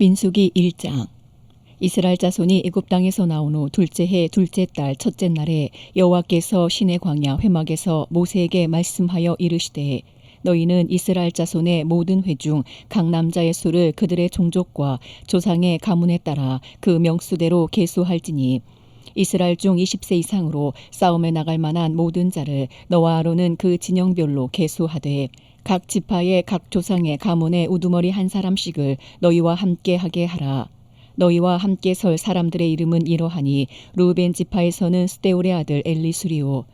민수기 1장. 이스라엘 자손이 애굽 땅에서 나온 후 둘째 해 둘째 달 첫째 날에 여호와께서 시내 광야 회막에서 모세에게 말씀하여 이르시되 너희는 이스라엘 자손의 모든 회 중 각 남자의 수를 그들의 종족과 조상의 가문에 따라 그 명수대로 계수할지니 이스라엘 중 20세 이상으로 싸움에 나갈 만한 모든 자를 너와 아론은 그 진영별로 계수하되 각 지파의 각 조상의 가문의 우두머리 한 사람씩을 너희와 함께 하게 하라. 너희와 함께 설 사람들의 이름은 이러하니 루벤 지파에서는 스데울의 아들 엘리수리오,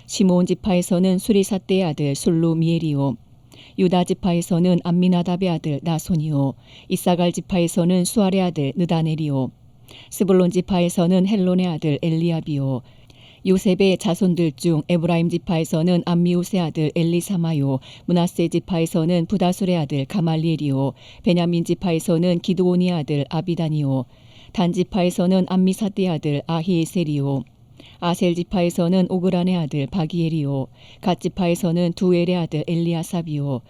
시므온 지파에서는 수리사떼의 아들 술루미엘이오, 유다 지파에서는 암미나답의 아들 나손이오, 이사갈 지파에서는 수알의 아들 느다넬이오, 스불론 지파에서는 헬론의 아들 엘리압이오, 요셉의 자손들 중 에브라임 지파에서는 암미우스의 아들 엘리사마요, 므낫세 지파에서는 부다술의 아들 가말리엘이요, 베냐민 지파에서는 기드온의 아들 아비단이요, 단 지파에서는 암미사떼의 아들 아히에셀이요, 아셀 지파에서는 오그란의 아들 바기엘이요, 갓 지파에서는 두엘의 아들 엘리아삽이요,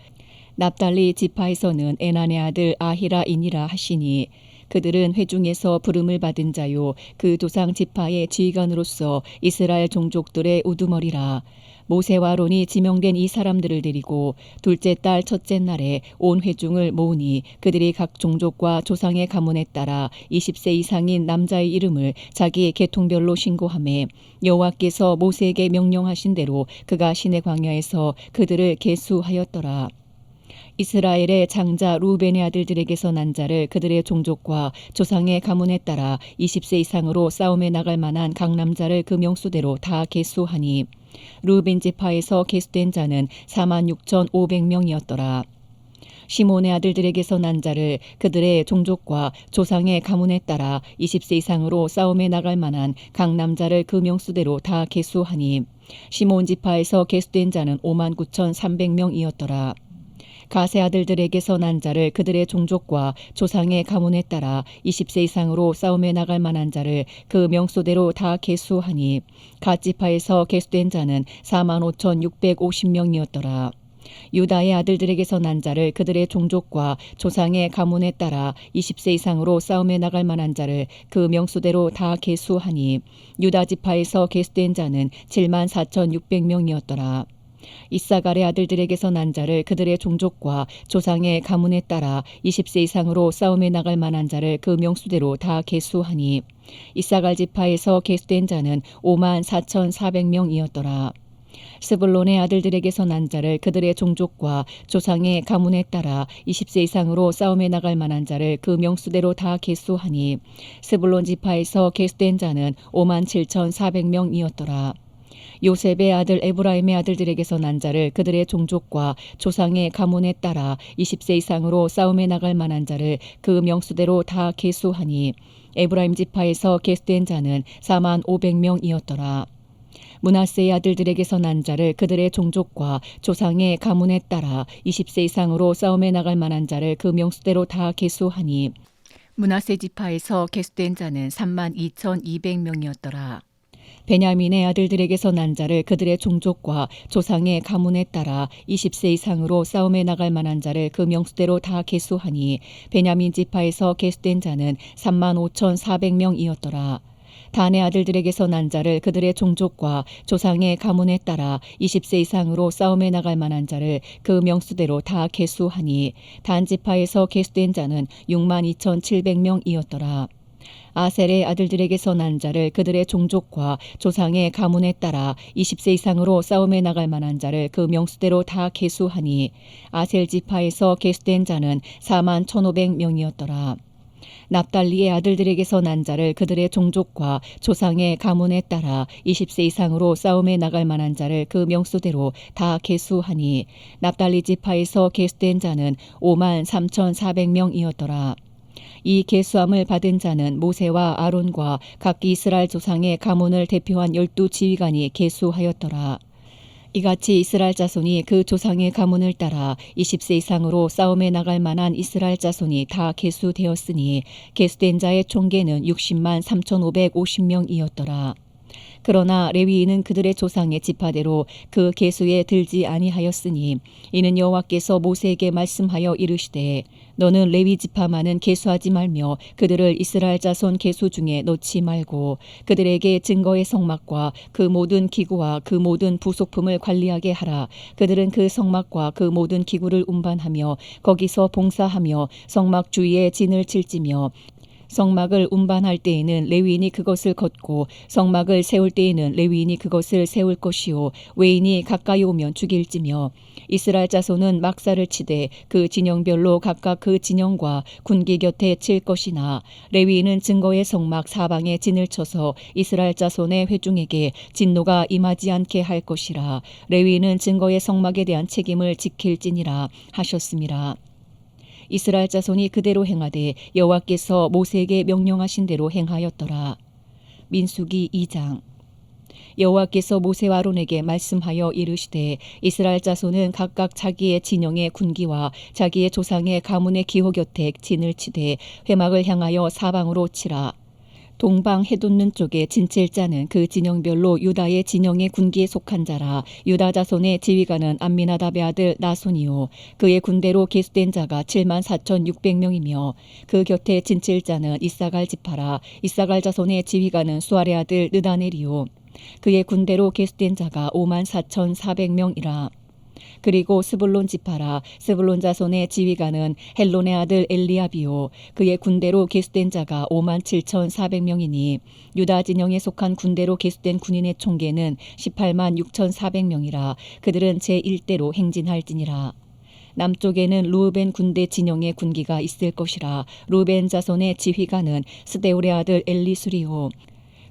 납달리 지파에서는 에난의 아들 아히라이니라 하시니 그들은 회중에서 부름을 받은 자요 그 조상 지파의 지휘관으로서 이스라엘 종족들의 우두머리라. 모세와 아론이 지명된 이 사람들을 데리고 둘째 달 첫째 날에 온 회중을 모으니 그들이 각 종족과 조상의 가문에 따라 20세 이상인 남자의 이름을 자기 계통별로 신고하매 여호와께서 모세에게 명령하신 대로 그가 시내 광야에서 그들을 계수하였더라. 이스라엘의 장자 루벤의 아들들에게서 난 자를 그들의 종족과 조상의 가문에 따라 20세 이상으로 싸움에 나갈 만한 각 남자를 그 명수대로 다 계수하니 루벤 지파에서 계수된 자는 46,500명이었더라. 시몬의 아들들에게서 난 자를 그들의 종족과 조상의 가문에 따라 20세 이상으로 싸움에 나갈 만한 각 남자를 그 명수대로 다 계수하니 시몬 지파에서 계수된 자는 59,300명이었더라. 가세 아들들에게서 난 자를 그들의 종족과 조상의 가문에 따라 20세 이상으로 싸움에 나갈 만한 자를 그 명소대로 다 계수하니 갓 지파에서 계수된 자는 45,650명이었더라. 유다의 아들들에게서 난 자를 그들의 종족과 조상의 가문에 따라 20세 이상으로 싸움에 나갈 만한 자를 그 명수대로 다 계수하니 유다 지파에서 계수된 자는 74,600명이었더라. 이사갈의 아들들에게서 난 자를 그들의 종족과 조상의 가문에 따라 20세 이상으로 싸움에 나갈 만한 자를 그 명수대로 다 계수하니 이사갈 지파에서 계수된 자는 54,400명이었더라. 스불론의 아들들에게서 난 자를 그들의 종족과 조상의 가문에 따라 20세 이상으로 싸움에 나갈 만한 자를 그 명수대로 다 계수하니 스불론 지파에서 계수된 자는 57,400명이었더라. 요셉의 아들 에브라임의 아들들에게서 난 자를 그들의 종족과 조상의 가문에 따라 20세 이상으로 싸움에 나갈 만한 자를 그 명수대로 다 계수하니 에브라임 지파에서 계수된 자는 45,000명이었더라. 므낫세의 아들들에게서 난 자를 그들의 종족과 조상의 가문에 따라 20세 이상으로 싸움에 나갈 만한 자를 그 명수대로 다 계수하니 므낫세 지파에서 계수된 자는 32,200명이었더라. 베냐민의 아들들에게서 난 자를 그들의 종족과 조상의 가문에 따라 20세 이상으로 싸움에 나갈 만한 자를 그 명수대로 다 계수하니 베냐민 지파에서 계수된 자는 35,400명이었더라. 단의 아들들에게서 난 자를 그들의 종족과 조상의 가문에 따라 20세 이상으로 싸움에 나갈 만한 자를 그 명수대로 다 계수하니 단 지파에서 계수된 자는 62,700명이었더라. 아셀의 아들들에게서 난 자를 그들의 종족과 조상의 가문에 따라 20세 이상으로 싸움에 나갈 만한 자를 그 명수대로 다 계수하니 아셀 지파에서 계수된 자는 41,500명이었더라. 납달리의 아들들에게서 난 자를 그들의 종족과 조상의 가문에 따라 20세 이상으로 싸움에 나갈 만한 자를 그 명수대로 다 계수하니 납달리 지파에서 계수된 자는 53,400명이었더라. 이 계수함을 받은 자는 모세와 아론과 각 이스라엘 조상의 가문을 대표한 12지휘관이 계수하였더라. 이같이 이스라엘 자손이 그 조상의 가문을 따라 20세 이상으로 싸움에 나갈 만한 이스라엘 자손이 다 계수되었으니 계수된 자의 총계는 603,550명이었더라. 그러나 레위인은 그들의 조상의 지파대로 그 계수에 들지 아니하였으니 이는 여호와께서 모세에게 말씀하여 이르시되 너는 레위 지파만은 계수하지 말며 그들을 이스라엘 자손 계수 중에 넣지 말고 그들에게 증거의 성막과 그 모든 기구와 그 모든 부속품을 관리하게 하라. 그들은 그 성막과 그 모든 기구를 운반하며 거기서 봉사하며 성막 주위에 진을 칠지며 성막을 운반할 때에는 레위인이 그것을 걷고 성막을 세울 때에는 레위인이 그것을 세울 것이요 외인이 가까이 오면 죽일지며 이스라엘 자손은 막사를 치되 그 진영별로 각각 그 진영과 군기 곁에 칠 것이나 레위인은 증거의 성막 사방에 진을 쳐서 이스라엘 자손의 회중에게 진노가 임하지 않게 할 것이라. 레위인은 증거의 성막에 대한 책임을 지킬지니라 하셨습니다. 이스라엘 자손이 그대로 행하되 여호와께서 모세에게 명령하신 대로 행하였더라. 민수기 2장. 여호와께서 모세와 아론에게 말씀하여 이르시되 이스라엘 자손은 각각 자기의 진영의 군기와 자기의 조상의 가문의 기호 곁에 진을 치되 회막을 향하여 사방으로 치라. 동방 해돋는 쪽에 진칠 자는 그 진영별로 유다의 진영의 군기에 속한 자라. 유다 자손의 지휘관은 암미나답의 아들 나손이요 그의 군대로 계수된 자가 74,600명이며 그 곁에 진칠 자는 이사갈 지파라. 이사갈 자손의 지휘관은 수알의 아들 느다넬이요 그의 군대로 계수된 자가 54,400명이라. 그리고 스불론 지파라. 스불론 자손의 지휘관은 헬론의 아들 엘리압이요 그의 군대로 계수된 자가 57,400명이니 유다 진영에 속한 군대로 계수된 군인의 총계는 186,400명이라. 그들은 제1대로 행진할지니라. 남쪽에는 루벤 군대 진영의 군기가 있을 것이라. 루벤 자손의 지휘관은 스데울의 아들 엘리수리요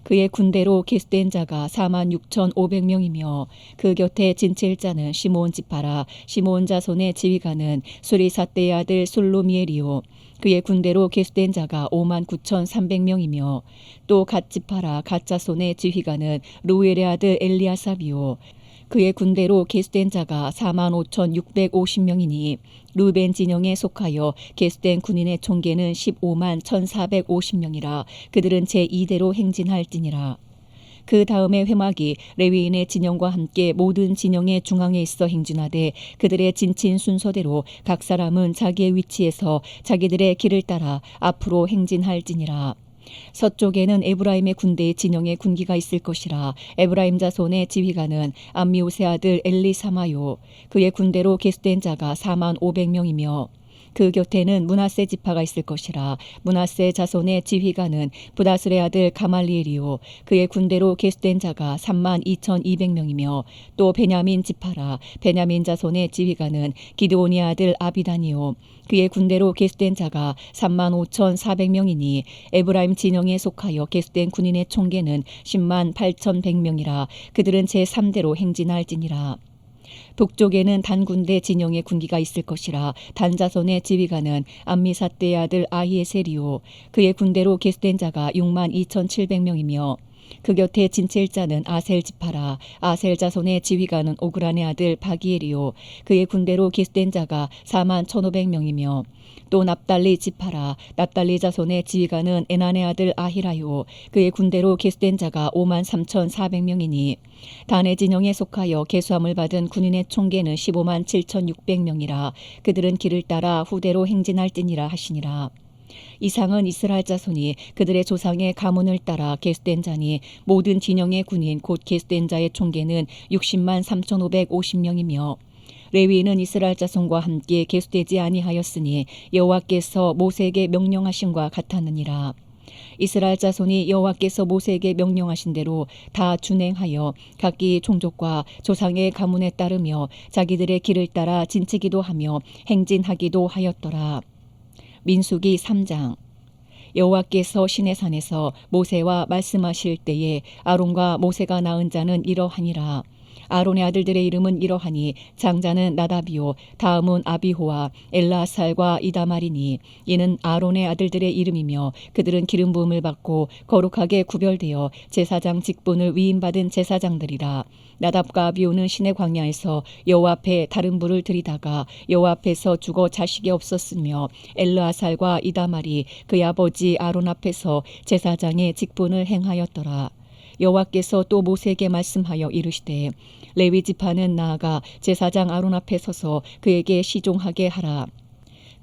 그의 군대로 계수된 자가 46,500명이며 그 곁에 진칠 자는 시므온 지파라. 시므온 자손의 지휘관은 수리사대의 아들 술루미엘이요 그의 군대로 계수된 자가 59,300명이며 또 갓 지파라. 갓 자손의 지휘관은 루엘의 아들 엘리아삽이요 그의 군대로 계수된 자가 45,650명이니 루벤 진영에 속하여 계수된 군인의 총계는 151,450명이라. 그들은 제2대로 행진할지니라. 그 다음에 회막이 레위인의 진영과 함께 모든 진영의 중앙에 있어 행진하되 그들의 진친 순서대로 각 사람은 자기의 위치에서 자기들의 길을 따라 앞으로 행진할지니라. 서쪽에는 에브라임의 군대의 진영의 군기가 있을 것이라. 에브라임 자손의 지휘관은 암미우스의 아들 엘리사마요 그의 군대로 계수된 자가 45,500명이며 그 곁에는 므낫세 지파가 있을 것이라. 므낫세 자손의 지휘관은 부다술의 아들 가말리엘이요 그의 군대로 계수된 자가 32,200명이며 또 베냐민 지파라. 베냐민 자손의 지휘관은 기드온의 아들 아비단이요 그의 군대로 계수된 자가 35,400명이니 에브라임 진영에 속하여 계수된 군인의 총계는 108,100명이라. 그들은 제3대로 행진할지니라. 북쪽에는 단 군대 진영의 군기가 있을 것이라. 단 자손의 지휘관은 암미사대의 아들 아히에셀이요 그의 군대로 계수된 자가 62,700명이며 그 곁에 진칠 자는 아셀 지파라. 아셀 자손의 지휘관은 오그란의 아들 바기엘이요 그의 군대로 계수된 자가 41,500명이며 또 납달리 지파라. 납달리 자손의 지휘관은 에난의 아들 아히라요 그의 군대로 계수된 자가 53,400명이니 단의 진영에 속하여 계수함을 받은 군인의 총계는 157,600명이라. 그들은 길을 따라 후대로 행진할지니라 하시니라. 이상은 이스라엘 자손이 그들의 조상의 가문을 따라 계수된 자니 모든 진영의 군인 곧 계수된 자의 총계는 603,550명이며 레위인은 이스라엘 자손과 함께 계수되지 아니하였으니 여호와께서 모세에게 명령하신과 같았느니라. 이스라엘 자손이 여호와께서 모세에게 명령하신 대로 다 준행하여 각기 종족과 조상의 가문에 따르며 자기들의 길을 따라 진치기도 하며 행진하기도 하였더라. 민수기 3장. 여호와께서 시내산에서 모세와 말씀하실 때에 아론과 모세가 낳은 자는 이러하니라. 아론의 아들들의 이름은 이러하니 장자는 나답이요 다음은 아비호와 엘라살과 이다말이니 이는 아론의 아들들의 이름이며 그들은 기름 부음을 받고 거룩하게 구별되어 제사장 직분을 위임받은 제사장들이라. 나답과 아비호는 시내 광야에서 여호와 앞에 다른 불을 들이다가 여호와 앞에서 죽어 자식이 없었으며 엘르아살과 이다말이 그의 아버지 아론 앞에서 제사장의 직분을 행하였더라. 여호와께서 또 모세에게 말씀하여 이르시되 레위 지파는 나아가 제사장 아론 앞에 서서 그에게 시종하게 하라.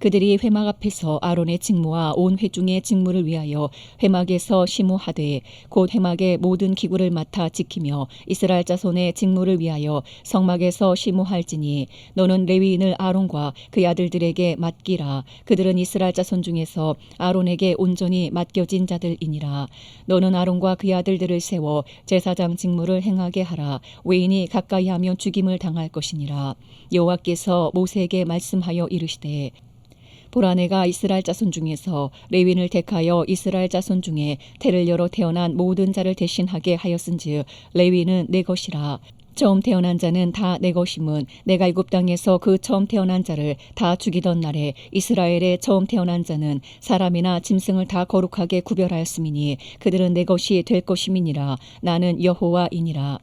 그들이 회막 앞에서 아론의 직무와 온 회중의 직무를 위하여 회막에서 시무하되 곧 회막의 모든 기구를 맡아 지키며 이스라엘 자손의 직무를 위하여 성막에서 시무할지니 너는 레위인을 아론과 그의 아들들에게 맡기라. 그들은 이스라엘 자손 중에서 아론에게 온전히 맡겨진 자들이니라. 너는 아론과 그의 아들들을 세워 제사장 직무를 행하게 하라. 외인이 가까이 하면 죽임을 당할 것이니라. 여호와께서 모세에게 말씀하여 이르시되 보라 내가 이스라엘 자손 중에서 레위인을 택하여 이스라엘 자손 중에 태를 열어 태어난 모든 자를 대신하게 하였은즉 레위인은 내 것이라. 처음 태어난 자는 다 내 것임은 내가 애굽 땅에서 그 처음 태어난 자를 다 죽이던 날에 이스라엘의 처음 태어난 자는 사람이나 짐승을 다 거룩하게 구별하였음이니 그들은 내 것이 될 것임이니라. 나는 여호와이니라.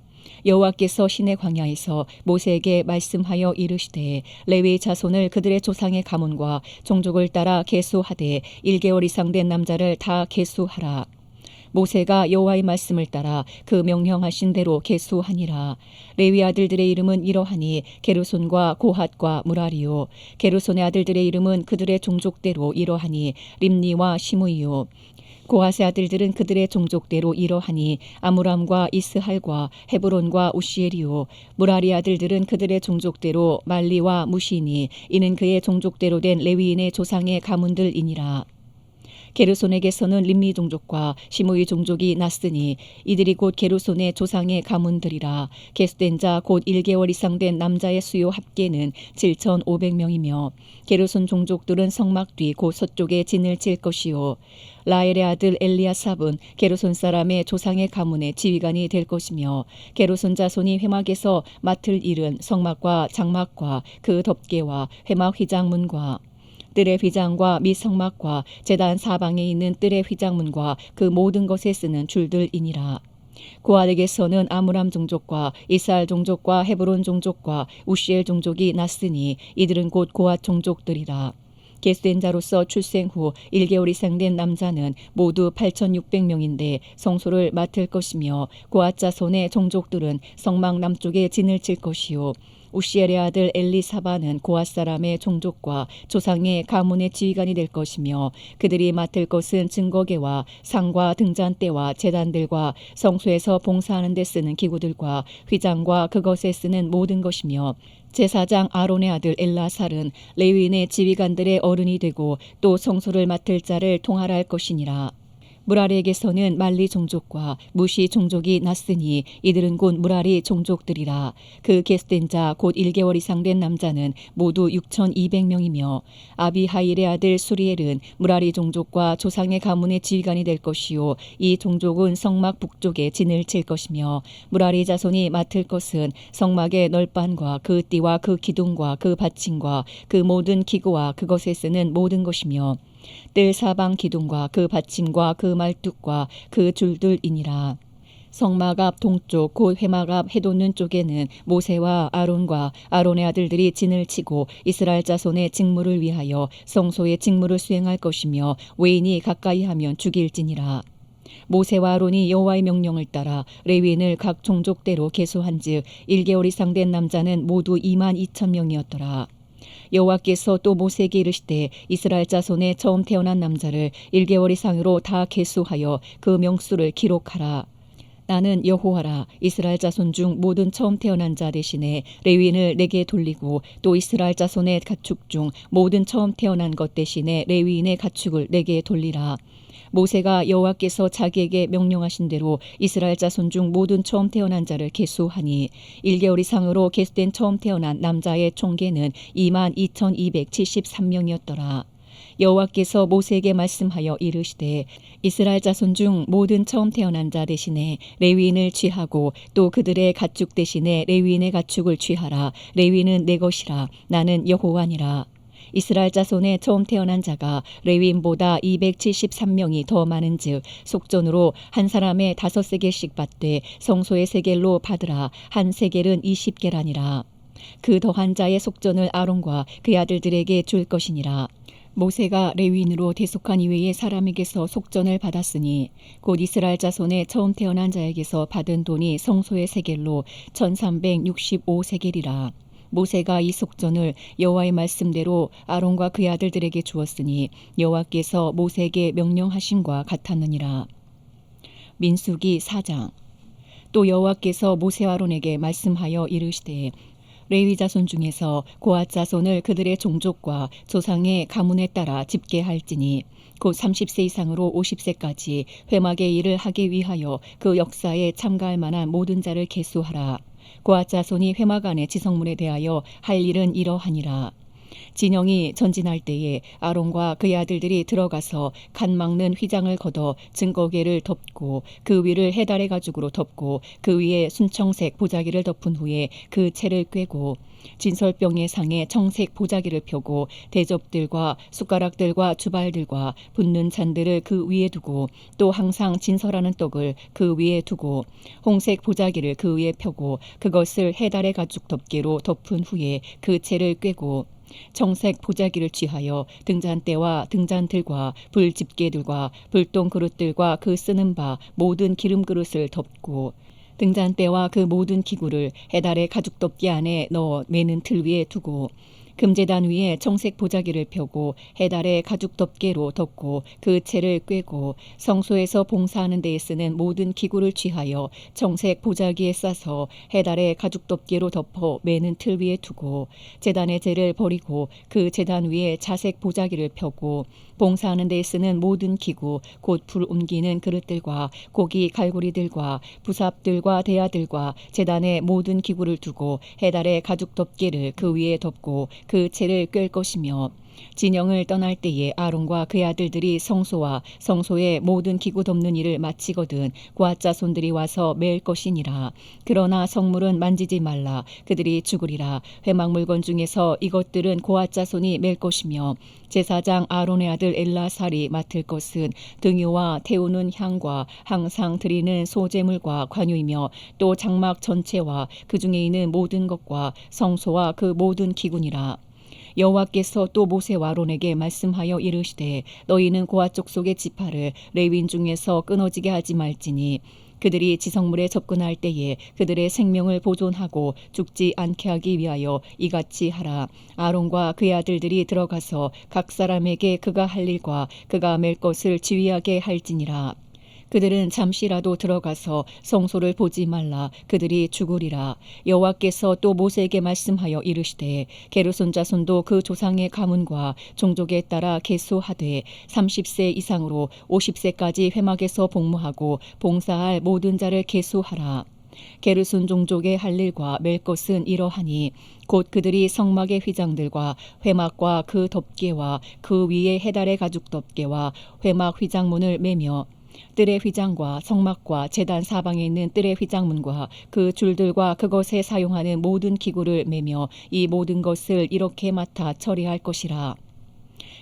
여호와께서 시내 광야에서 모세에게 말씀하여 이르시되 레위 자손을 그들의 조상의 가문과 종족을 따라 계수하되 1개월 이상 된 남자를 다 계수하라. 모세가 여호와의 말씀을 따라 그 명령하신 대로 계수하니라. 레위 아들들의 이름은 이러하니 게르손과 고핫과 무라리요. 게르손의 아들들의 이름은 그들의 종족대로 이러하니 림니와 시므이요. 고핫의 아들들은 그들의 종족대로 이러하니 아므람과 이스할과 헤브론과 우시엘이요. 무라리 아들들은 그들의 종족대로 말리와 무시니 이는 그의 종족대로 된 레위인의 조상의 가문들이니라. 게르손에게서는 림미 종족과 시므이 종족이 났으니 이들이 곧 게르손의 조상의 가문들이라. 계수된 자 곧 1개월 이상 된 남자의 수요 합계는 7,500명이며 게르손 종족들은 성막 뒤 곧 서쪽에 진을 칠 것이요. 라엘의 아들 엘리아삽은 게르손 사람의 조상의 가문의 지휘관이 될 것이며 게르손 자손이 회막에서 맡을 일은 성막과 장막과 그 덮개와 회막 휘장문과 뜰의 휘장과 및 성막과 제단 사방에 있는 뜰의 휘장문과 그 모든 것에 쓰는 줄들이니라. 고핫에게서는 아므람 종족과 이스할 종족과 헤브론 종족과 우시엘 종족이 났으니 이들은 곧 고핫 종족들이라. 계수된 자로서 출생 후 1개월 이상 된 남자는 모두 8,600명인데 성소를 맡을 것이며 고핫 자손의 종족들은 성막 남쪽에 진을 칠 것이요. 우시엘의 아들 엘리사바는 고핫 사람의 종족과 조상의 가문의 지휘관이 될 것이며 그들이 맡을 것은 증거계와 상과 등잔대와 제단들과 성소에서 봉사하는 데 쓰는 기구들과 휘장과 그것에 쓰는 모든 것이며 제사장 아론의 아들 엘라살은 레위인의 지휘관들의 어른이 되고 또 성소를 맡을 자를 통할할 것이니라. 무라리에게서는 말리 종족과 무시 종족이 났으니 이들은 곧 무라리 종족들이라. 그 계수된 자 곧 1개월 이상 된 남자는 모두 6,200명이며 아비하일의 아들 수리엘은 무라리 종족과 조상의 가문의 지휘관이 될 것이요. 이 종족은 성막 북쪽에 진을 칠 것이며 무라리 자손이 맡을 것은 성막의 널판과 그 띠와 그 기둥과 그 받침과 그 모든 기구와 그것에 쓰는 모든 것이며 뜰 사방 기둥과 그 받침과 그 말뚝과 그 줄들이니라. 성막 앞 동쪽 곧 회막 앞 해돋는 쪽에는 모세와 아론과 아론의 아들들이 진을 치고 이스라엘 자손의 직무를 위하여 성소의 직무를 수행할 것이며 외인이 가까이 하면 죽일지니라. 모세와 아론이 여호와의 명령을 따라 레위인을 각 종족대로 계수한즉 1개월 이상 된 남자는 모두 22,000명이었더라. 여호와께서 또 모세에게 이르시되 이스라엘 자손의 처음 태어난 남자를 1개월 이상으로 다 계수하여 그 명수를 기록하라. 나는 여호와라. 이스라엘 자손 중 모든 처음 태어난 자 대신에 레위인을 내게 돌리고 또 이스라엘 자손의 가축 중 모든 처음 태어난 것 대신에 레위인의 가축을 내게 돌리라. 모세가 여호와께서 자기에게 명령하신 대로 이스라엘 자손 중 모든 처음 태어난 자를 계수하니 1개월 이상으로 계수된 처음 태어난 남자의 총계는 22,273명이었더라. 여호와께서 모세에게 말씀하여 이르시되 이스라엘 자손 중 모든 처음 태어난 자 대신에 레위인을 취하고 또 그들의 가축 대신에 레위인의 가축을 취하라. 레위인은 내 것이라. 나는 여호와니라. 이스라엘 자손의 처음 태어난 자가 레위인보다 273명이 더 많은즉 속전으로 한 사람의 5세겔씩 받되 성소의 세겔로 받으라. 한 세겔은 20계라니라. 그 더한 자의 속전을 아론과 그의 아들들에게 줄 것이니라. 모세가 레위인으로 대속한 이외의 사람에게서 속전을 받았으니 곧 이스라엘 자손의 처음 태어난 자에게서 받은 돈이 성소의 세겔로 1365세겔이라. 모세가 이 속전을 여호와의 말씀대로 아론과 그의 아들들에게 주었으니 여호와께서 모세에게 명령하심과 같았느니라. 민수기 4장. 또 여호와께서 모세와 아론에게 말씀하여 이르시되 레위 자손 중에서 고앗 자손을 그들의 종족과 조상의 가문에 따라 집계할지니 곧 30세 이상으로 50세까지 회막의 일을 하기 위하여 그 역사에 참가할 만한 모든 자를 계수하라. 고앗 자손이 회막 안의 지성문에 대하여 할 일은 이러하니라. 진영이 전진할 때에 아론과 그의 아들들이 들어가서 간 막는 휘장을 걷어 증거궤를 덮고 그 위를 해달의 가죽으로 덮고 그 위에 순청색 보자기를 덮은 후에 그 채를 꿰고 진설병의 상에 청색 보자기를 펴고 대접들과 숟가락들과 주발들과 붓는 잔들을 그 위에 두고 또 항상 진설하는 떡을 그 위에 두고 홍색 보자기를 그 위에 펴고 그것을 해달의 가죽 덮개로 덮은 후에 그 채를 꿰고 청색 보자기를 취하여 등잔대와 등잔들과 불집게들과 불똥 그릇들과 그 쓰는 바 모든 기름 그릇을 덮고 등잔대와 그 모든 기구를 해달의 가죽 덮개 안에 넣어 매는 틀 위에 두고 금제단 위에 청색 보자기를 펴고 해달의 가죽 덮개로 덮고 그 채를 꿰고 성소에서 봉사하는 데에 쓰는 모든 기구를 취하여 청색 보자기에 싸서 해달의 가죽 덮개로 덮어 매는 틀 위에 두고 제단의 재를 버리고 그 제단 위에 자색 보자기를 펴고 봉사하는 데에 쓰는 모든 기구 곧 불 옮기는 그릇들과 고기 갈고리들과 부삽들과 대야들과 제단의 모든 기구를 두고 해달의 가죽 덮개를 그 위에 덮고 그 채를 꿰 것이며 진영을 떠날 때에 아론과 그의 아들들이 성소와 성소의 모든 기구 덮는 일을 마치거든 고앗 자손들이 와서 맬 것이니라. 그러나 성물은 만지지 말라. 그들이 죽으리라. 회막 물건 중에서 이것들은 고앗 자손이 맬 것이며 제사장 아론의 아들 엘라살이 맡을 것은 등유와 태우는 향과 항상 드리는 소제물과 관유이며 또 장막 전체와 그 중에 있는 모든 것과 성소와 그 모든 기구니라. 여호와께서 또 모세와 아론에게 말씀하여 이르시되 너희는 고앗 족속의 지파를 레위인 중에서 끊어지게 하지 말지니 그들이 지성물에 접근할 때에 그들의 생명을 보존하고 죽지 않게 하기 위하여 이같이 하라. 아론과 그의 아들들이 들어가서 각 사람에게 그가 할 일과 그가 맬 것을 지휘하게 할지니라. 그들은 잠시라도 들어가서 성소를 보지 말라. 그들이 죽으리라. 여호와께서 또 모세에게 말씀하여 이르시되 게르손 자손도 그 조상의 가문과 종족에 따라 계수하되 30세 이상으로 50세까지 회막에서 복무하고 봉사할 모든 자를 계수하라. 게르손 종족의 할 일과 맬 것은 이러하니 곧 그들이 성막의 휘장들과 회막과 그 덮개와 그 위에 해달의 가죽 덮개와 회막 휘장문을 매며 뜰의 휘장과 성막과 제단 사방에 있는 뜰의 휘장문과 그 줄들과 그것에 사용하는 모든 기구를 매며 이 모든 것을 이렇게 맡아 처리할 것이라.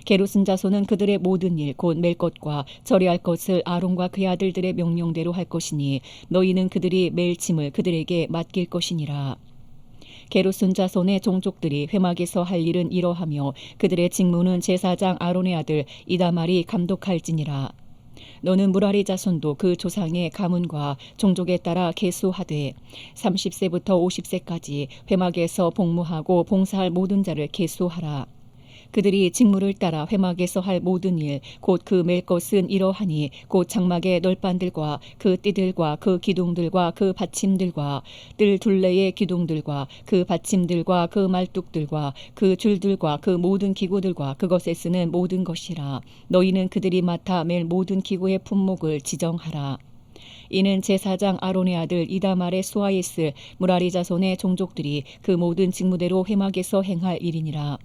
게르손 자손은 그들의 모든 일 곧 맬 것과 처리할 것을 아론과 그의 아들들의 명령대로 할 것이니 너희는 그들이 맬 짐을 그들에게 맡길 것이니라. 게르손 자손의 종족들이 회막에서 할 일은 이러하며 그들의 직무는 제사장 아론의 아들 이다말이 감독할지니라. 너는 무라리 자손도 그 조상의 가문과 종족에 따라 계수하되 30세부터 50세까지 회막에서 복무하고 봉사할 모든 자를 계수하라. 그들이 직무를 따라 회막에서 할 모든 일 곧 그 맬 것은 이러하니 곧 장막의 널판들과 그 띠들과 그 기둥들과 그 받침들과 뜰 둘레의 기둥들과 그 받침들과 그 말뚝들과 그 줄들과 그 모든 기구들과 그것에 쓰는 모든 것이라. 너희는 그들이 맡아 맬 모든 기구의 품목을 지정하라. 이는 제사장 아론의 아들 이다말의 수하에 있을 무라리 자손의 종족들이 그 모든 직무대로 회막에서 행할 일이니라.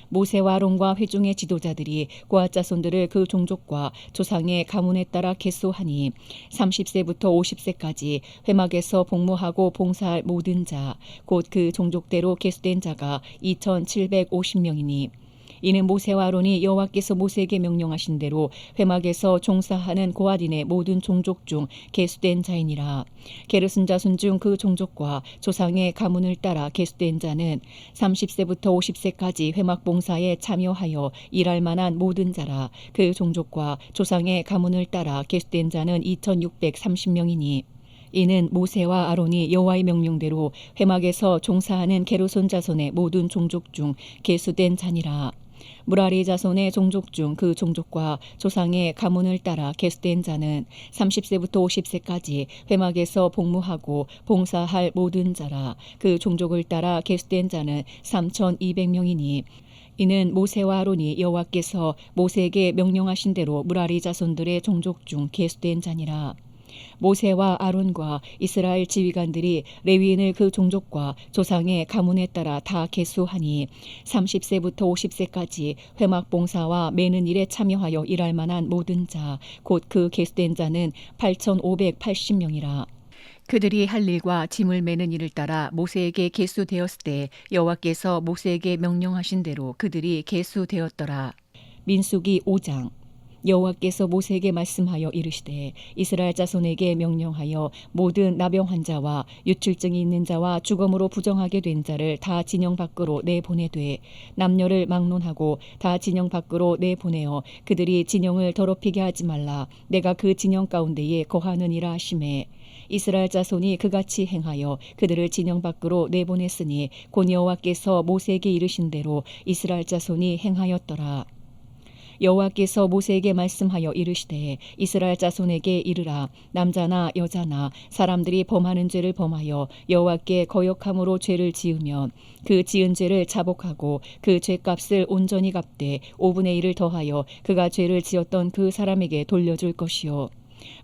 모세와 아론과 회중의 지도자들이 고앗 자손들을 그 종족과 조상의 가문에 따라 계수하니 30세부터 50세까지 회막에서 복무하고 봉사할 모든 자 곧 그 종족대로 계수된 자가 2750명이니 이는 모세와 아론이 여호와께서 모세에게 명령하신 대로 회막에서 종사하는 고앗인의 모든 종족 중 계수된 자이니라. 게르손 자손 중 그 종족과 조상의 가문을 따라 계수된 자는 30세부터 50세까지 회막 봉사에 참여하여 일할 만한 모든 자라. 그 종족과 조상의 가문을 따라 계수된 자는 2630명이니 이는 모세와 아론이 여호와의 명령대로 회막에서 종사하는 게르손 자손의 모든 종족 중 계수된 자니라. 무라리 자손의 종족 중 그 종족과 조상의 가문을 따라 계수된 자는 30세부터 50세까지 회막에서 복무하고 봉사할 모든 자라. 그 종족을 따라 계수된 자는 3200명이니 이는 모세와 아론이 여호와께서 모세에게 명령하신 대로 무라리 자손들의 종족 중 계수된 자니라. 모세와 아론과 이스라엘 지휘관들이 레위인을 그 종족과 조상의 가문에 따라 다 계수하니 30세부터 50세까지 회막 봉사와 매는 일에 참여하여 일할 만한 모든 자 곧 그 계수된 자는 8580명이라. 그들이 할 일과 짐을 매는 일을 따라 모세에게 계수되었을 때 여호와께서 모세에게 명령하신 대로 그들이 계수되었더라. 민수기 5장. 여호와께서 모세에게 말씀하여 이르시되 이스라엘 자손에게 명령하여 모든 나병 자와 유출증이 있는 자와 죽음으로 부정하게 된 자를 다 진영 밖으로 내보내되 남녀를 막론하고 다 진영 밖으로 내보내어 그들이 진영을 더럽히게 하지 말라. 내가 그 진영 가운데에 거하느니라 하시매 이스라엘 자손이 그같이 행하여 그들을 진영 밖으로 내보냈으니 곧 여호와께서 모세에게 이르신 대로 이스라엘 자손이 행하였더라. 여호와께서 모세에게 말씀하여 이르시되 이스라엘 자손에게 이르라. 남자나 여자나 사람들이 범하는 죄를 범하여 여호와께 거역함으로 죄를 지으면 그 지은 죄를 자복하고 그 죄값을 온전히 갚되 5분의 1을 더하여 그가 죄를 지었던 그 사람에게 돌려줄 것이요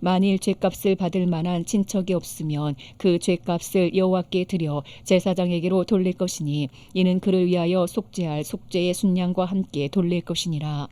만일 죄값을 받을 만한 친척이 없으면 그 죄값을 여호와께 드려 제사장에게로 돌릴 것이니 이는 그를 위하여 속죄할 속죄의 순양과 함께 돌릴 것이니라.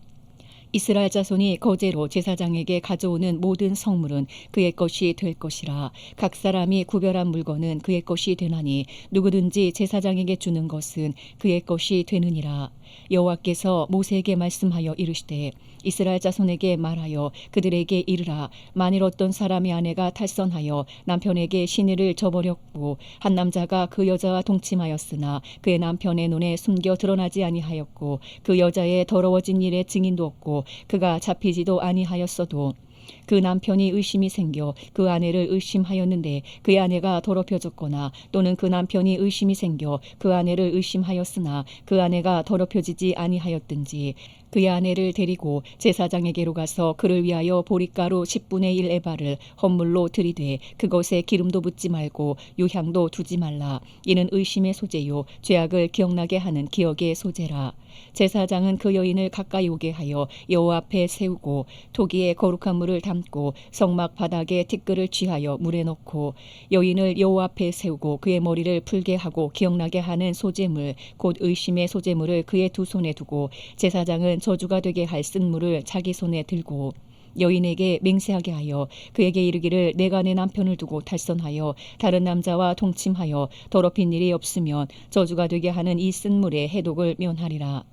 이스라엘 자손이 거제로 제사장에게 가져오는 모든 성물은 그의 것이 될 것이라. 각 사람이 구별한 물건은 그의 것이 되나니 누구든지 제사장에게 주는 것은 그의 것이 되느니라. 여호와께서 모세에게 말씀하여 이르시되 이스라엘 자손에게 말하여 그들에게 이르라. 만일 어떤 사람의 아내가 탈선하여 남편에게 시내를 저버렸고 한 남자가 그 여자와 동침하였으나 그의 남편의 눈에 숨겨 드러나지 아니하였고 그 여자의 더러워진 일에 증인도 없고 그가 잡히지도 아니하였어도 그 남편이 의심이 생겨 그 아내를 의심하였는데 그의 아내가 더럽혀졌거나 또는 그 남편이 의심이 생겨 그 아내를 의심하였으나 그 아내가 더럽혀지지 아니하였든지 그의 아내를 데리고 제사장에게로 가서 그를 위하여 보리가루 10분의 1 에바를 헌물로 들이되 그것에 기름도 붓지 말고 유향도 두지 말라. 이는 의심의 소재요 죄악을 기억나게 하는 기억의 소재라. 제사장은 그 여인을 가까이 오게 하여 여호와 앞에 세우고 토기에 거룩한 물을 담고 성막 바닥에 티끌을 쥐하여 물에 넣고 여인을 여호와 앞에 세우고 그의 머리를 풀게 하고 기억나게 하는 소재물 곧 의심의 소재물을 그의 두 손에 두고 제사장은 저주가 되게 할 쓴물을 자기 손에 들고 여인에게 맹세하게 하여 그에게 이르기를 내가 내 남편을 두고 탈선하여 다른 남자와 동침하여 더럽힌 일이 없으면 저주가 되게 하는 이 쓴물의 해독을 면하리라.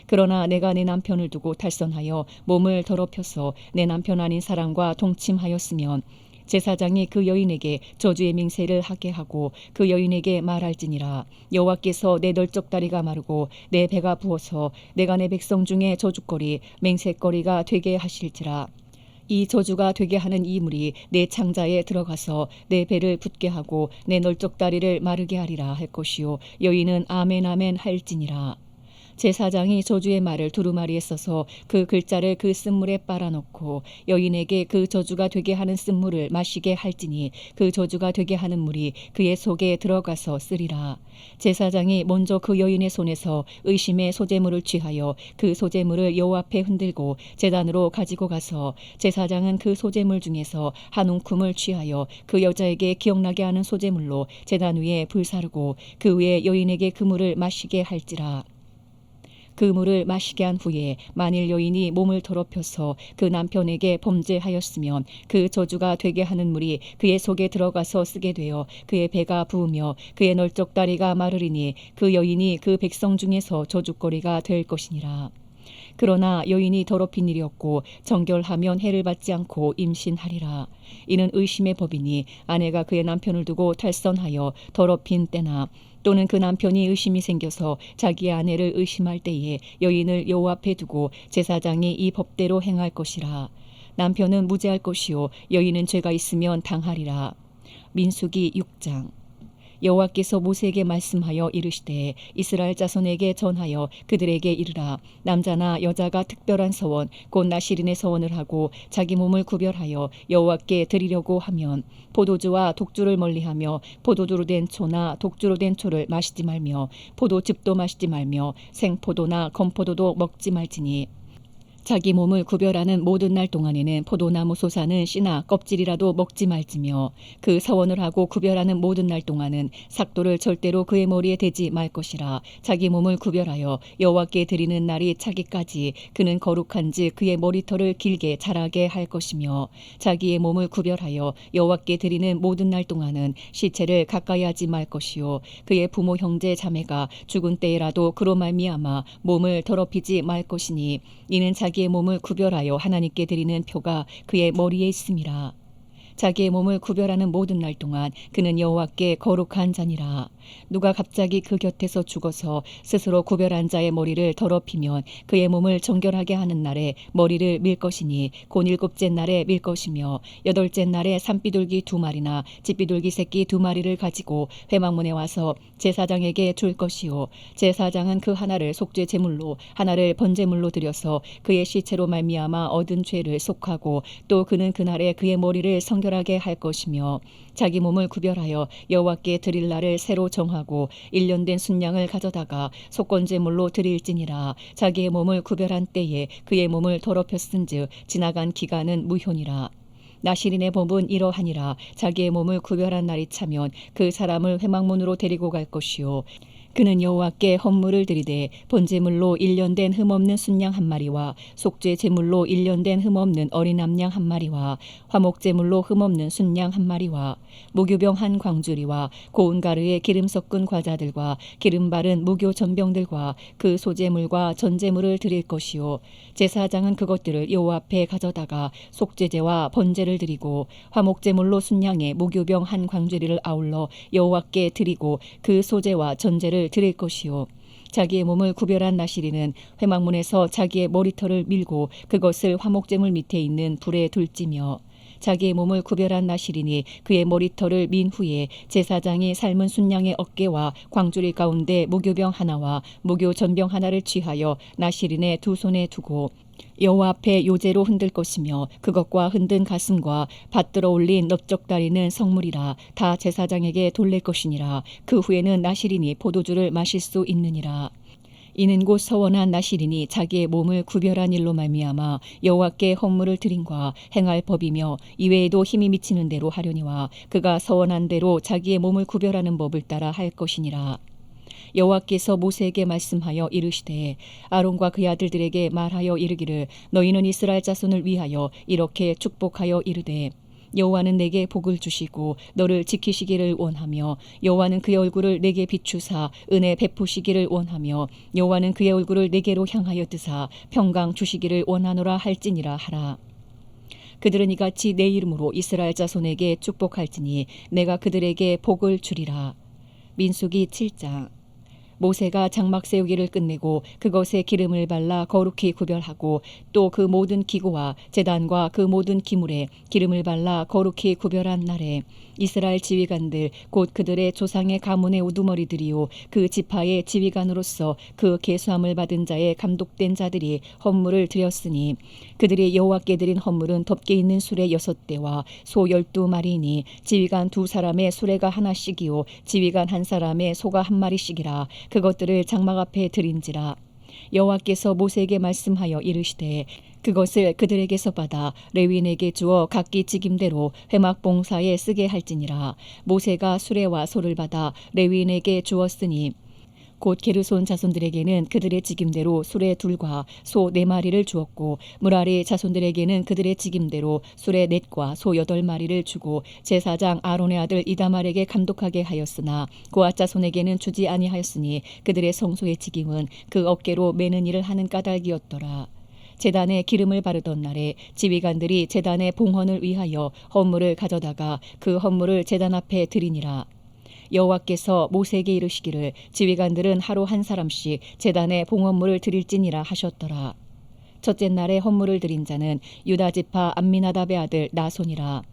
그러나 내가 내 남편을 두고 탈선하여 몸을 더럽혀서 내 남편 아닌 사람과 동침하였으면 제사장이 그 여인에게 저주의 맹세를 하게 하고 그 여인에게 말할지니라. 여호와께서 내 널쩍다리가 마르고 내 배가 부어서 내가 내 백성 중에 저주거리 맹세거리가 되게 하실지라. 이 저주가 되게 하는 이 물이 내 창자에 들어가서 내 배를 붓게 하고 내 널쩍다리를 마르게 하리라 할 것이요 여인은 아멘 아멘 할지니라. 제사장이 저주의 말을 두루마리에 써서 그 글자를 그 쓴물에 빨아넣고 여인에게 그 저주가 되게 하는 쓴물을 마시게 할지니 그 저주가 되게 하는 물이 그의 속에 들어가서 쓰리라. 제사장이 먼저 그 여인의 손에서 의심의 소재물을 취하여 그 소재물을 여호와 앞에 흔들고 제단으로 가지고 가서 제사장은 그 소재물 중에서 한 웅큼을 취하여 그 여자에게 기억나게 하는 소재물로 제단 위에 불사르고 그 위에 여인에게 그 물을 마시게 할지라. 그 물을 마시게 한 후에 만일 여인이 몸을 더럽혀서 그 남편에게 범죄하였으면 그 저주가 되게 하는 물이 그의 속에 들어가서 쓰게 되어 그의 배가 부으며 그의 널쩍다리가 마르리니 그 여인이 그 백성 중에서 저주거리가 될 것이니라. 그러나 여인이 더럽힌 일이었고 정결하면 해를 받지 않고 임신하리라. 이는 의심의 법이니 아내가 그의 남편을 두고 탈선하여 더럽힌 때나 또는 그 남편이 의심이 생겨서 자기의 아내를 의심할 때에 여인을 여호와 앞에 두고 제사장이 이 법대로 행할 것이라. 남편은 무죄할 것이요 여인은 죄가 있으면 당하리라. 민수기 6장. 여호와께서 모세에게 말씀하여 이르시되 이스라엘 자손에게 전하여 그들에게 이르라. 남자나 여자가 특별한 서원 곧 나시린의 서원을 하고 자기 몸을 구별하여 여호와께 드리려고 하면 포도주와 독주를 멀리하며 포도주로 된 초나 독주로 된 초를 마시지 말며 포도즙도 마시지 말며 생포도나 건포도도 먹지 말지니 자기 몸을 구별하는 모든 날 동안에는 포도나무 솟아는 씨나 껍질이라도 먹지 말지며 그 서원을 하고 구별하는 모든 날 동안은 삭도를 절대로 그의 머리에 대지 말 것이라. 자기 몸을 구별하여 여호와께 드리는 날이 차기까지 그는 거룩한즉 그의 머리털을 길게 자라게 할 것이며 자기의 몸을 구별하여 여호와께 드리는 모든 날 동안은 시체를 가까이 하지 말 것이요 그의 부모 형제 자매가 죽은 때에라도 그로 말미암아 몸을 더럽히지 말 것이니 이는 자기의 몸을 구별하여 하나님께 드리는 표가 그의 머리에 있음이라. 자기의 몸을 구별하는 모든 날 동안 그는 여호와께 거룩한 자니라. 누가 갑자기 그 곁에서 죽어서 스스로 구별한 자의 머리를 더럽히면 그의 몸을 정결하게 하는 날에 머리를 밀 것이니 곧 7째 날에 밀 것이며 8째 날에 산비둘기 2마리나 집비둘기 새끼 2마리를 가지고 회막문에 와서 제사장에게 줄 것이요 제사장은 그 하나를 속죄 제물로 하나를 번제물로 드려서 그의 시체로 말미암아 얻은 죄를 속하고 또 그는 그날에 그의 머리를 성결하게 할 것이며 자기 몸을 구별하여 여호와께 드릴 날을 새로 정하고 1년 된 순양을 가져다가 속건제물로 드릴지니라. 자기의 몸을 구별한 때에 그의 몸을 더럽혔은즉 지나간 기간은 무효니라. 나시린의 법은 이러하니라. 자기의 몸을 구별한 날이 차면 그 사람을 회막문으로 데리고 갈 것이요 그는 여호와께 헌물을 드리되 번제물로 1년 된 흠없는 순양 1마리와 속죄 제물로 1년 된 흠없는 어린 암양 1마리와 화목 제물로 흠없는 순양 1마리와 무교병 한 광주리와 고운 가루에 기름 섞은 과자들과 기름 바른 무교 전병들과 그 소제물과 전제물을 드릴 것이요 제사장은 그것들을 여호와 앞에 가져다가 속죄제와 번제를 드리고 화목 제물로 순양의 무교병 한 광주리를 아울러 여호와께 드리고 그 소제와 전제를 드릴 것이요 자기의 몸을 구별한 나시린은 회막문에서 자기의 머리털을 밀고 그것을 화목제물 밑에 있는 불에 둘지며 자기의 몸을 구별한 나시린이 그의 머리털을 민 후에 제사장이 삶은 순양의 어깨와 광주리 가운데 무교병 하나와 무교 전병 하나를 취하여 나시린의 두 손에 두고 여호와 앞에 요제로 흔들 것이며 그것과 흔든 가슴과 받들어 올린 넓적다리는 성물이라 다 제사장에게 돌릴 것이니라. 그 후에는 나시린이 포도주를 마실 수 있느니라. 이는 곧 서원한 나시린이 자기의 몸을 구별한 일로 말미암아 여호와께 헌물을 드림과 행할 법이며 이외에도 힘이 미치는 대로 하려니와 그가 서원한 대로 자기의 몸을 구별하는 법을 따라 할 것이니라. 여호와께서 모세에게 말씀하여 이르시되 아론과 그의 아들들에게 말하여 이르기를 너희는 이스라엘 자손을 위하여 이렇게 축복하여 이르되 여호와는 내게 복을 주시고 너를 지키시기를 원하며 여호와는 그의 얼굴을 내게 비추사 은혜 베푸시기를 원하며 여호와는 그의 얼굴을 내게로 향하여 드사 평강 주시기를 원하노라 할지니라 하라. 그들은 이같이 내 이름으로 이스라엘 자손에게 축복할지니 내가 그들에게 복을 주리라. 민수기 7장. 모세가 장막 세우기를 끝내고 그것에 기름을 발라 거룩히 구별하고 또 그 모든 기구와 제단과 그 모든 기물에 기름을 발라 거룩히 구별한 날에 이스라엘 지휘관들 곧 그들의 조상의 가문의 우두머리들이요 그 지파의 지휘관으로서 그 계수함을 받은 자의 감독된 자들이 헌물을 드렸으니 그들이 여호와께 드린 헌물은 덮개 있는 수레 6대와 소 12마리니 지휘관 2사람의 수레가 하나씩이요 지휘관 1사람의 소가 1마리씩이라. 그것들을 장막 앞에 드린지라. 여호와께서 모세에게 말씀하여 이르시되 그것을 그들에게서 받아 레위인에게 주어 각기 직임대로 회막 봉사에 쓰게 할지니라. 모세가 수레와 소를 받아 레위인에게 주었으니 곧 게르손 자손들에게는 그들의 직임대로 수레 둘과 소 4마리를 주었고 무라리 자손들에게는 그들의 직임대로 수레 4과 소 8마리를 주고 제사장 아론의 아들 이다말에게 감독하게 하였으나 고앗 자손에게는 주지 아니하였으니 그들의 성소의 직임은 그 어깨로 매는 일을 하는 까닭이었더라. 제단에 기름을 바르던 날에 지휘관들이 제단의 봉헌을 위하여 헌물을 가져다가 그 헌물을 제단 앞에 드리니라. 여호와께서 모세에게 이르시기를 지휘관들은 하루 한 사람씩 제단에 봉헌물을 드릴지니라 하셨더라. 첫째 날에 헌물을 드린 자는 유다 지파 암미나답의 아들 나손이라.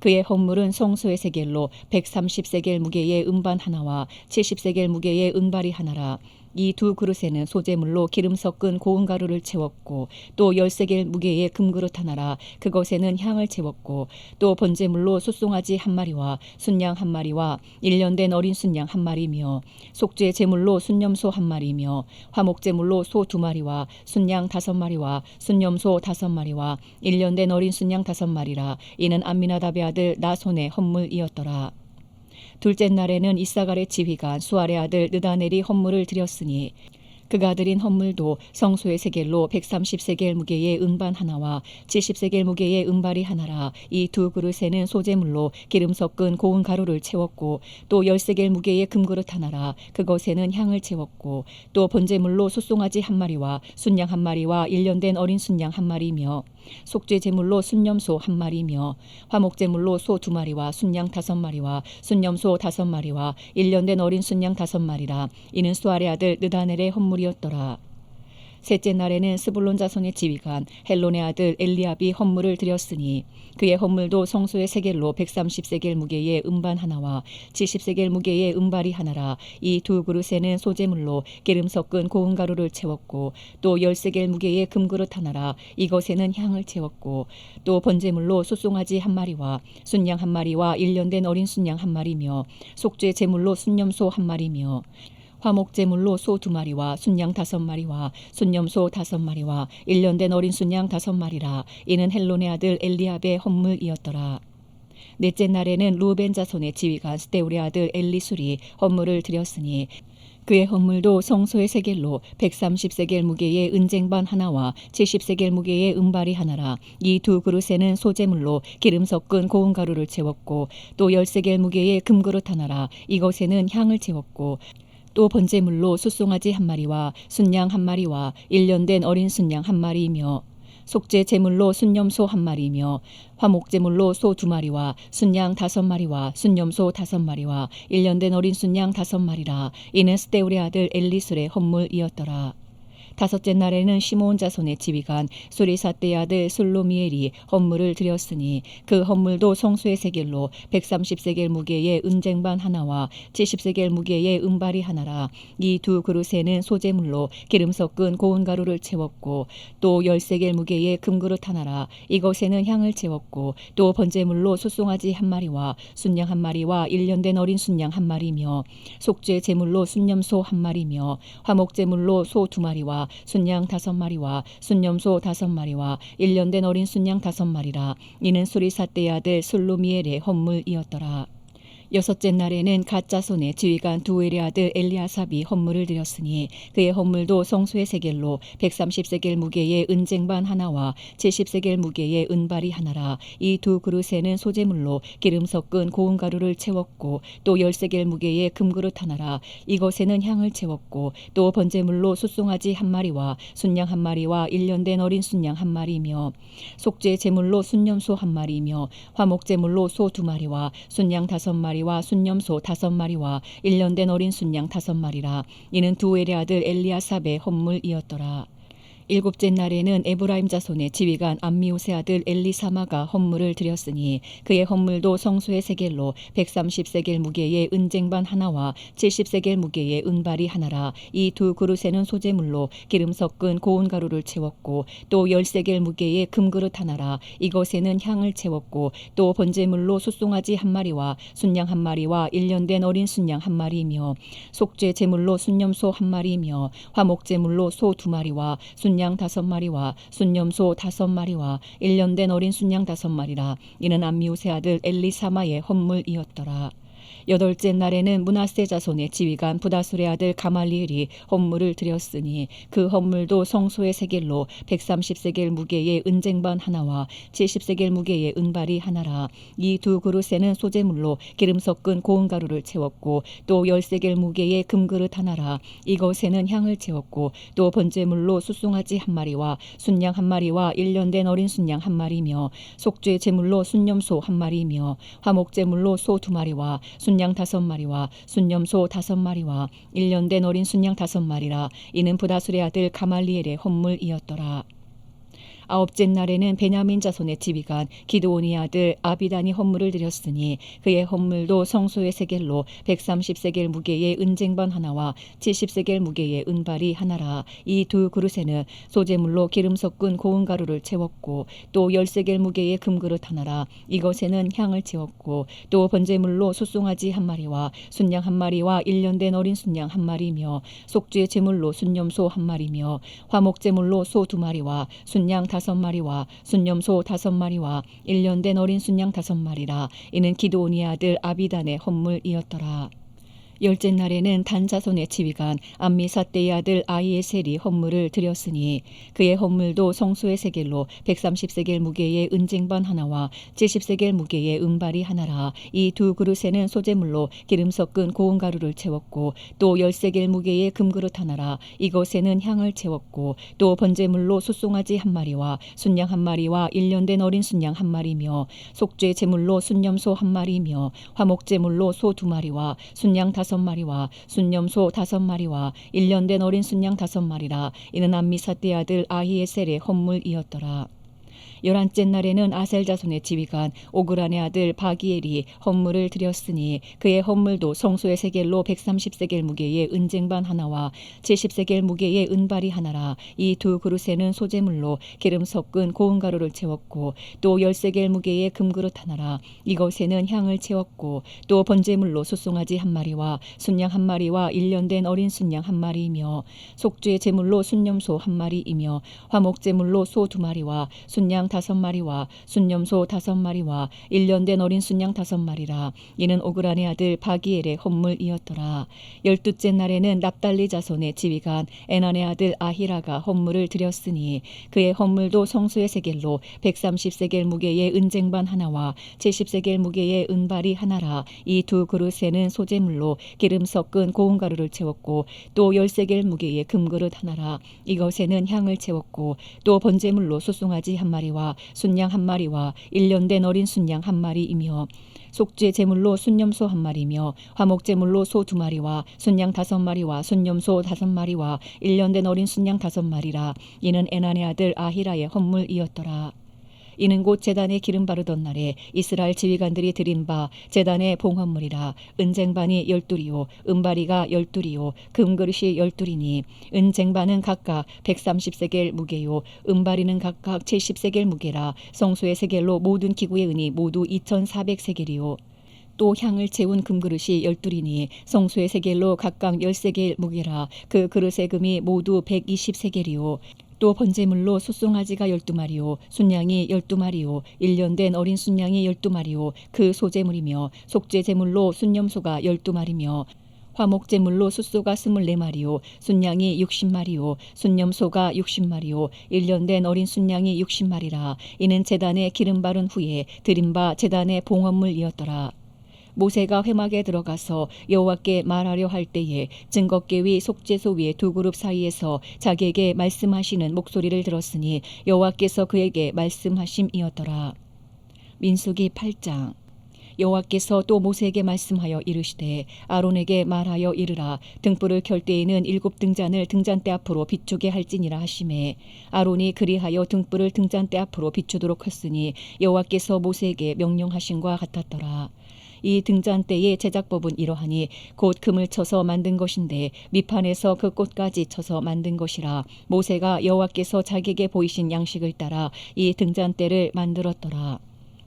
그의 헌물은 성소의 세겔로 130세겔 무게의 음반 하나와 70세겔 무게의 은발이 하나라. 이 두 그릇에는 소재물로 기름 섞은 고운 가루를 채웠고 또 10세겔 무게의 금그릇 하나라. 그것에는 향을 채웠고 또 번제물로 숫송아지 1마리와 순양 1마리와 1년 된 어린 순양 1마리며 속죄 제물로 순염소 1마리며 화목제물로 소 2마리와 순양 5마리와 순염소 5마리와 1년 된 어린 순양 5마리라. 이는 암미나답의 아들 나손의 헌물이었더라. 둘째 날에는 이사갈의 지휘관 수알의 아들 느다넬이 헌물을 드렸으니 그가 드린 헌물도 성소의 세겔로 130세겔 무게의 은반 하나와 70세겔 무게의 은발이 하나라. 이 두 그릇에는 소재물로 기름 섞은 고운 가루를 채웠고 또 10세겔 무게의 금그릇 하나라. 그것에는 향을 채웠고 또 번제물로 숫송아지 1마리와 순양 1마리와 1년 된 어린 순양 1마리며 속죄 제물로 순염소 1마리며 화목제물로 소 2마리와 순양 5마리와 순염소 5마리와 1년 된 어린 순양 5마리라. 이는 수알의 아들 느다넬의 헌물이었더라. 셋째 날에는 스불론 자손의 지휘관 헬론의 아들 엘리압이 헌물을 드렸으니 그의 헌물도 성소의 세겔로 130세겔 무게의 은반 하나와 70세겔 무게의 은발이 하나라. 이 두 그릇에는 소재물로 기름 섞은 고운 가루를 채웠고 또 10세겔 무게의 금그릇 하나라. 이것에는 향을 채웠고 또 번제물로 숫송아지 1마리와 순양 1마리와 1년 된 어린 순양 1마리며 속죄 제물로 순염소 1마리며 화목제물로 소 2마리와 순양 5마리와 순염소 5마리와 1년 된 어린 순양 5마리라. 이는 헬론의 아들 엘리압의 헌물이었더라. 넷째 날에는 루벤 자손의 지휘관 스데울의 아들 엘리술이 헌물을 드렸으니 그의 헌물도 성소의 세겔로 130세겔 무게의 은쟁반 하나와 70세겔 무게의 은발이 하나라. 이 두 그릇에는 소재물로 기름 섞은 고운 가루를 채웠고 또 10세겔 무게의 금그릇 하나라. 이것에는 향을 채웠고 또 번제물로 숫송아지 1마리와 순양 1마리와 1년 된 어린 순양 1마리이며 속죄 제물로 순염소 1마리이며 화목제물로 소 2마리와 순양 5마리와 순염소 5마리와 1년 된 어린 순양 5마리라. 이는 스데울의 아들 엘리술의 헌물이었더라. 다섯째 날에는 시므온 자손의 지휘관 수리사떼의 아들 술로미엘이 헌물을 드렸으니 그 헌물도 성소의 세겔로 130세겔 무게의 은쟁반 하나와 70세겔 무게의 은발이 하나라. 이 두 그릇에는 소재물로 기름 섞은 고운 가루를 채웠고 또 10세겔 무게의 금그릇 하나라. 이것에는 향을 채웠고 또 번제물로 숫송아지 1마리와 순양 1마리와 1년 된 어린 순양 1마리며 속죄 제물로 순염소 1마리며 화목제물로 소 2마리와 순양 5마리와 순염소 5마리와 1년 된 어린 순양 5마리라. 이는 수리사떼의 아들 술로미엘의 헌물이었더라. 여섯째 날에는 갓 자손의 지휘관 두엘의 아들 엘리아삽이 헌물을 드렸으니 그의 헌물도 성소의 세겔로 130세겔 무게의 은쟁반 하나와 70세겔 무게의 은발이 하나라. 이 두 그릇에는 소재물로 기름 섞은 고운 가루를 채웠고 또 10세겔 무게의 금그릇 하나라. 이것에는 향을 채웠고 또 번제물로 숫송아지 1마리와 순양 1마리와 1년 된 어린 순양 1마리며 속죄 제물로 순염소 1마리며 화목제물로 소 2마리와 순양 5마리와 순염소 5마리와 1년 된 어린 순양 5마리라. 이는 두엘의 아들 엘리아삽의 헌물이었더라. 일곱째 날에는 에브라임 자손의 지휘관 암미옷의 아들 엘리사마가 헌물을 드렸으니 그의 헌물도 성소의 세겔로 130세겔 무게의 은쟁반 하나와 70세겔 무게의 은발이 하나라. 이 두 그릇에는 소재물로 기름 섞은 고운 가루를 채웠고 또 10세겔 무게의 금그릇 하나라. 이것에는 향을 채웠고 또 번제물로 숫송아지 1마리와 순양 1마리와 1년 된 어린 순양 1마리이며 속죄 제물로 순염소 1마리이며 화목제물로 소 2마리와 순양 5마리와 순염소 5마리와 1년 된 어린 순양 5마리라. 이는 암미옷의 아들 엘리사마의 헌물이었더라. 여덟째 날에는 므낫세 자손의 지휘관 부다술의 아들 가말리엘이 헌물을 드렸으니 그 헌물도 성소의 세겔로 130세겔 무게의 은쟁반 하나와 70세겔 무게의 은발이 하나라. 이 두 그릇에는 소재물로 기름 섞은 고운 가루를 채웠고 또 10세겔 무게의 금그릇 하나라. 이것에는 향을 채웠고 또 번제물로 숫송아지 한 마리와 순양 한 마리와 1년 된 어린 순양 한 마리며 속죄 제물로 순염소 한 마리며 화목제물로 소 2마리와 순양 5마리와 순염소 5마리와 1년 된 어린 순양 5마리라. 이는 부다술의 아들 가말리엘의 헌물이었더라. 아홉째 날에는 베냐민 자손의 지휘관 기드온의 아들 아비단이 헌물을 드렸으니 그의 헌물도 성소의 세겔로 130세겔 무게의 은쟁반 하나와 70세겔 무게의 은발이 하나라. 이 두 그릇에는 소재물로 기름 섞은 고운 가루를 채웠고 또 10세겔 무게의 금그릇 하나라. 이것에는 향을 채웠고 또 번제물로 숫송아지 한 마리와 순양 한 마리와 1년 된 어린 순양 한 마리며 속죄 제물로 순염소 한 마리며 화목제물로 소 2마리와 순양 5마리와 순염소 5마리와 1년 된 어린 순양 5마리라. 이는 기드온의 아들 아비단의 헌물이었더라. 열째 날에는 단 자손의 지휘관 암미사대의 아들 아히에셀이 헌물을 드렸으니 그의 헌물도 성소의 세겔로 130세겔 무게의 은쟁반 하나와 70세겔 무게의 은발이 하나라. 이 두 그릇에는 소재물로 기름 섞은 고운 가루를 채웠고 또 10세겔 무게의 금그릇 하나라. 이것에는 향을 채웠고 또 번제물로 숫송아지 한 마리와 순양 한 마리와 1년 된 어린 순양 한 마리며 속죄 제물로 순염소 한 마리며 화목제물로 소 2마리와 순양 5마리와 순염소 5마리와 1년 된 어린 순양 5마리라. 이는 암미사대 아들 아히에셀의 헌물이었더라. 11째 날에는 아셀 자손의 지휘관 오그란의 아들 바기엘이 헌물을 드렸으니 그의 헌물도 성소의 세겔로 130세겔 무게의 은쟁반 하나와 70세겔 무게의 은발이 하나라. 이 두 그릇에는 소재물로 기름 섞은 고운 가루를 채웠고 또 10세겔 무게의 금그릇 하나라. 이것에는 향을 채웠고 또 번제물로 숫송아지 한 마리와 순양 한 마리와 1년 된 어린 순양 한 마리이며 속죄 제물로 순염소 한 마리이며 화목제물로 소 2마리와 순양 5마리와 순염소 5마리와 1년 된 어린 순양 5마리라. 이는 오그란의 아들 바기엘의 헌물이었더라. 12째 날에는 납달리 자손의 지휘관 에난의 아들 아히라가 헌물을 드렸으니 그의 헌물도 성소의 세겔로 130세겔 무게의 은쟁반 하나와 70세겔 무게의 은발이 하나라. 이 두 그릇에는 소재물로 기름 섞은 고운 가루를 채웠고 또 10세겔 무게의 금그릇 하나라. 이것에는 향을 채웠고 또 번제물로 숫송아지 한 마리와 순양 한 마리와 1년 된 어린 순양 한 마리이며 속죄 제물로 순염소 한 마리며 화목제물로 소 2마리와 순양 5마리와 순염소 5마리와 1년 된 어린 순양 5마리라. 이는 에난의 아들 아히라의 헌물이었더라. 이는 곧 제단에 기름 바르던 날에 이스라엘 지휘관들이 드린 바 제단의 봉헌물이라. 은쟁반이 12이요 은바리가 12이요 금그릇이 12이니 은쟁반은 각각 130세겔 무게요 은바리는 각각 70세겔 무게라. 성소의 세겔로 모든 기구의 은이 모두 2400세겔이요 또 향을 채운 금그릇이 12이니 성소의 세겔로 각각 10세겔 무게라. 그 그릇의 금이 모두 120세겔이요 또 번제물로 숫송아지가 12마리요 순양이 12마리요 1년 된 어린 순양이 12마리요 그 소제물이며 속죄 제물로 순염소가 12마리며 화목제물로 숫소가 24마리요 순양이 60마리요 순염소가 60마리요 1년 된 어린 순양이 60마리라. 이는 제단에 기름 바른 후에 드린 바 제단의 봉헌물이었더라. 모세가 회막에 들어가서 여호와께 말하려 할 때에 증거궤 위 속죄소 위의 두 그룹 사이에서 자기에게 말씀하시는 목소리를 들었으니 여호와께서 그에게 말씀하심이었더라. 민수기 8장. 여호와께서 또 모세에게 말씀하여 이르시되 아론에게 말하여 이르라. 등불을 켤 때에는 7등잔을 등잔대 앞으로 비추게 할지니라 하시매 아론이 그리하여 등불을 등잔대 앞으로 비추도록 했으니 여호와께서 모세에게 명령하신과 같았더라. 이 등잔대의 제작법은 이러하니 곧 금을 쳐서 만든 것인데 밑판에서 그 꽃까지 쳐서 만든 것이라. 모세가 여호와께서 자기에게 보이신 양식을 따라 이 등잔대를 만들었더라.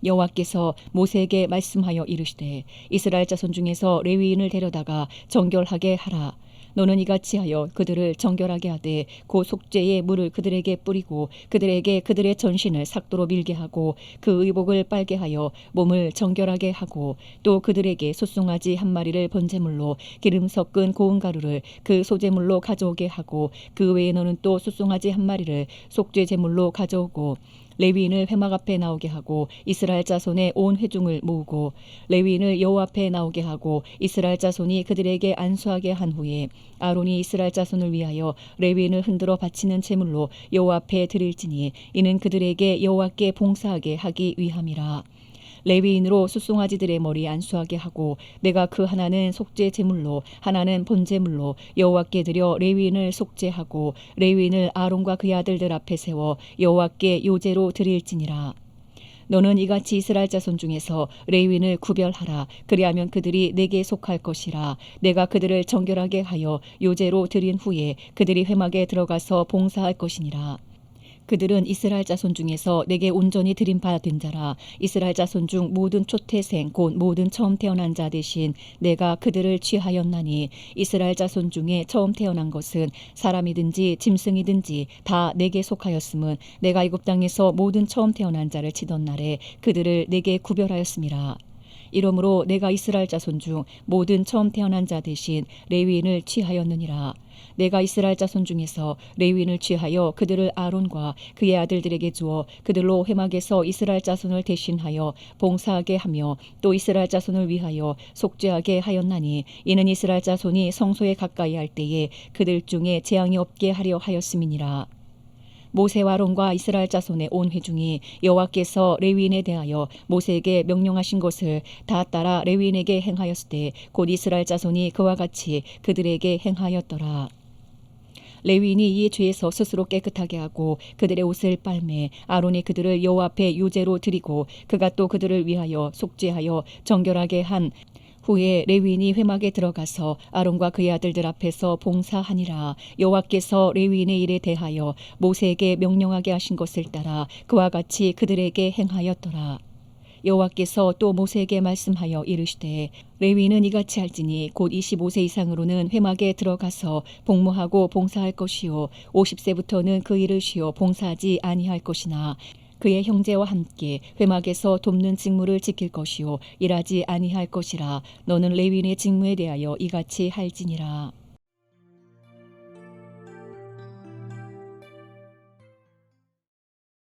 여호와께서 모세에게 말씀하여 이르시되 이스라엘 자손 중에서 레위인을 데려다가 정결하게 하라. 너는 이같이 하여 그들을 정결하게 하되 그 속죄의 물을 그들에게 뿌리고 그들에게 그들의 전신을 삭도로 밀게 하고 그 의복을 빨게 하여 몸을 정결하게 하고 또 그들에게 숫송아지 한 마리를 번제물로 기름 섞은 고운 가루를 그 소제물로 가져오게 하고 그 외에 너는 또 숫송아지 한 마리를 속죄 제물로 가져오고 레위인을 회막 앞에 나오게 하고 이스라엘 자손의 온 회중을 모으고 레위인을 여호와 앞에 나오게 하고 이스라엘 자손이 그들에게 안수하게 한 후에 아론이 이스라엘 자손을 위하여 레위인을 흔들어 바치는 제물로 여호와 앞에 드릴지니 이는 그들에게 여호와께 봉사하게 하기 위함이라. 레위인으로 숫송아지들의 머리 안수하게 하고 내가 그 하나는 속죄 제물로 하나는 번제물로 여호와께 드려 레위인을 속죄하고 레위인을 아론과 그의 아들들 앞에 세워 여호와께 요제로 드릴지니라. 너는 이같이 이스라엘 자손 중에서 레위인을 구별하라. 그리하면 그들이 내게 속할 것이라. 내가 그들을 정결하게 하여 요제로 드린 후에 그들이 회막에 들어가서 봉사할 것이니라. 그들은 이스라엘 자손 중에서 내게 온전히 드린 바 된 자라. 이스라엘 자손 중 모든 초태생 곧 모든 처음 태어난 자 대신 내가 그들을 취하였나니 이스라엘 자손 중에 처음 태어난 것은 사람이든지 짐승이든지 다 내게 속하였음은 내가 애굽 땅에서 모든 처음 태어난 자를 치던 날에 그들을 내게 구별하였음이라. 이러므로 내가 이스라엘 자손 중 모든 처음 태어난 자 대신 레위인을 취하였느니라. 내가 이스라엘 자손 중에서 레위인을 취하여 그들을 아론과 그의 아들들에게 주어 그들로 회막에서 이스라엘 자손을 대신하여 봉사하게 하며 또 이스라엘 자손을 위하여 속죄하게 하였나니 이는 이스라엘 자손이 성소에 가까이 할 때에 그들 중에 재앙이 없게 하려 하였음이니라. 모세와 아론과 이스라엘 자손의 온 회중이 여호와께서 레위인에 대하여 모세에게 명령하신 것을 다 따라 레위인에게 행하였을 때 곧 이스라엘 자손이 그와 같이 그들에게 행하였더라. 레위인이 이 죄에서 스스로 깨끗하게 하고 그들의 옷을 빨매 아론이 그들을 여호와 앞에 유제로 드리고 그가 또 그들을 위하여 속죄하여 정결하게 한 후에 레위인이 회막에 들어가서 아론과 그의 아들들 앞에서 봉사하니라. 여호와께서 레위인의 일에 대하여 모세에게 명령하게 하신 것을 따라 그와 같이 그들에게 행하였더라. 여호와께서 또 모세에게 말씀하여 이르시되 레위인은 이같이 할지니 곧 25세 이상으로는 회막에 들어가서 복무하고 봉사할 것이요 50세부터는 그 일을 쉬어 봉사하지 아니할 것이나 그의 형제와 함께 회막에서 돕는 직무를 지킬 것이요 일하지 아니할 것이라. 너는 레위인의 직무에 대하여 이같이 할지니라.